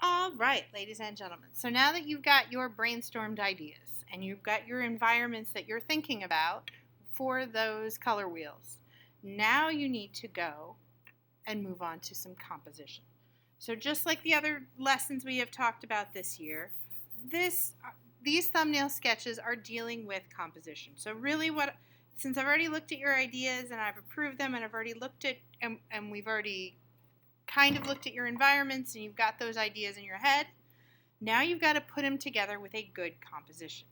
All right, ladies and gentlemen. So now that you've got your brainstormed ideas and you've got your environments that you're thinking about for those color wheels, now you need to go and move on to some composition. So just like the other lessons we have talked about this year, these thumbnail sketches are dealing with composition. So really since I've already looked at your ideas and I've approved them and I've already looked at and we've already kind of looked at your environments and you've got those ideas in your head, now you've got to put them together with a good composition.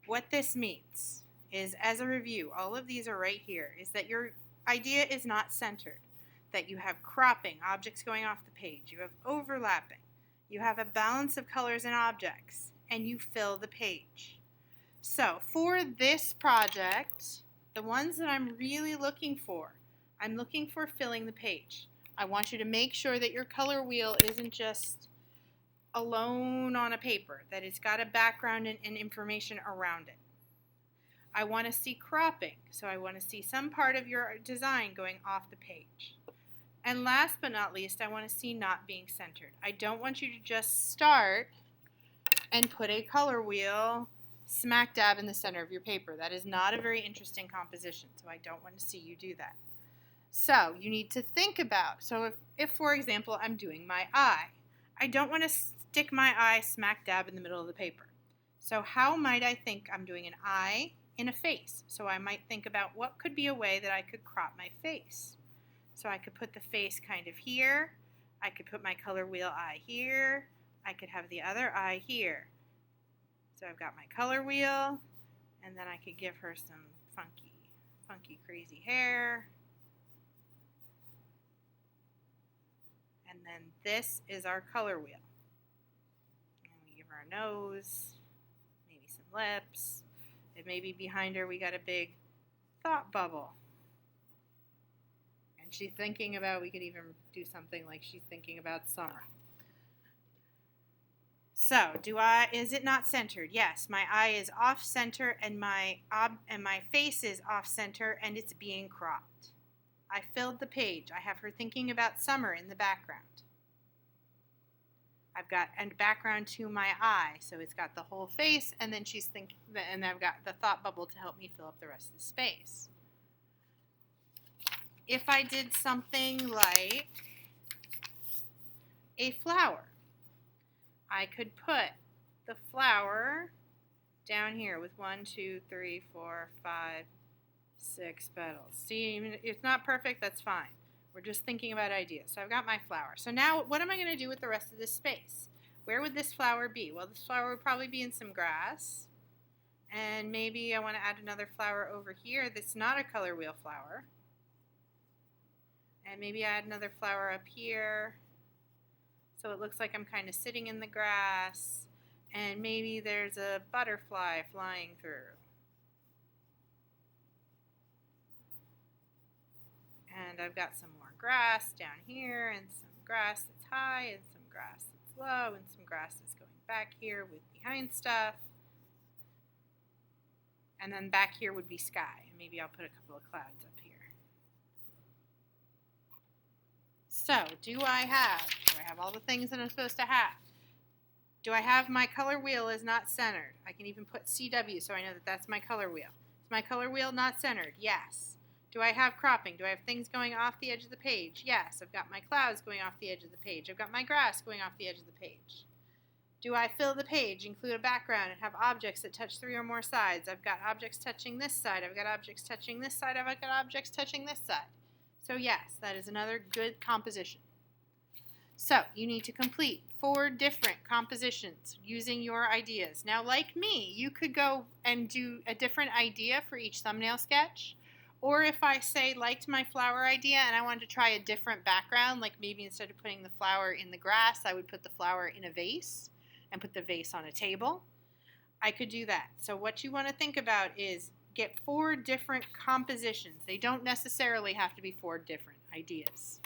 What this means is, as a review, all of these are right here, is that your idea is not centered, that you have cropping, objects going off the page, you have overlapping, you have a balance of colors and objects, and you fill the page. So for this project, the ones that I'm really looking for, I'm looking for filling the page. I want you to make sure that your color wheel isn't just alone on a paper, that it's got a background and information around it. I want to see cropping, so I want to see some part of your design going off the page. And last but not least, I want to see not being centered. I don't want you to just start and put a color wheel smack dab in the center of your paper. That is not a very interesting composition, so I don't want to see you do that. So you need to think about, so if for example, I'm doing my eye, I don't want to stick my eye smack dab in the middle of the paper. So how might I think I'm doing an eye in a face? So I might think about what could be a way that I could crop my face. So I could put the face kind of here. I could put my color wheel eye here. I could have the other eye here. So I've got my color wheel, and then I could give her some funky, crazy hair. And then this is our color wheel. And we give her a nose, maybe some lips. And maybe behind her we got a big thought bubble. And she's thinking about, we could even do something like she's thinking about summer. So, is it not centered? Yes, my eye is off center and my face is off center and it's being cropped. I filled the page. I have her thinking about summer in the background. I've got a background to my eye, so it's got the whole face, and then she's thinking, and I've got the thought bubble to help me fill up the rest of the space. If I did something like a flower, I could put the flower down here with 1, 2, 3, 4, 5, 6 petals. See, even if it's not perfect, that's fine. We're just thinking about ideas. So I've got my flower. So now what am I going to do with the rest of this space? Where would this flower be? Well, this flower would probably be in some grass. And maybe I want to add another flower over here that's not a color wheel flower. And maybe I add another flower up here. So it looks like I'm kind of sitting in the grass. And maybe there's a butterfly flying through. And I've got some more grass down here, and some grass that's high, and some grass that's low, and some grass that's going back here with behind stuff. And then back here would be sky. And maybe I'll put a couple of clouds up here. So, do I have all the things that I'm supposed to have? Do I have my color wheel is not centered? I can even put CW so I know that that's my color wheel. Is my color wheel not centered? Yes. Do I have cropping? Do I have things going off the edge of the page? Yes. I've got my clouds going off the edge of the page. I've got my grass going off the edge of the page. Do I fill the page, include a background, and have objects that touch 3 or more sides? I've got objects touching this side. I've got objects touching this side. I've got objects touching this side. So yes, that is another good composition. So you need to complete 4 different compositions using your ideas. Now, like me, you could go and do a different idea for each thumbnail sketch. Or if I say liked my flower idea and I wanted to try a different background, like maybe instead of putting the flower in the grass, I would put the flower in a vase and put the vase on a table, I could do that. So what you want to think about is get 4 different compositions. They don't necessarily have to be 4 different ideas.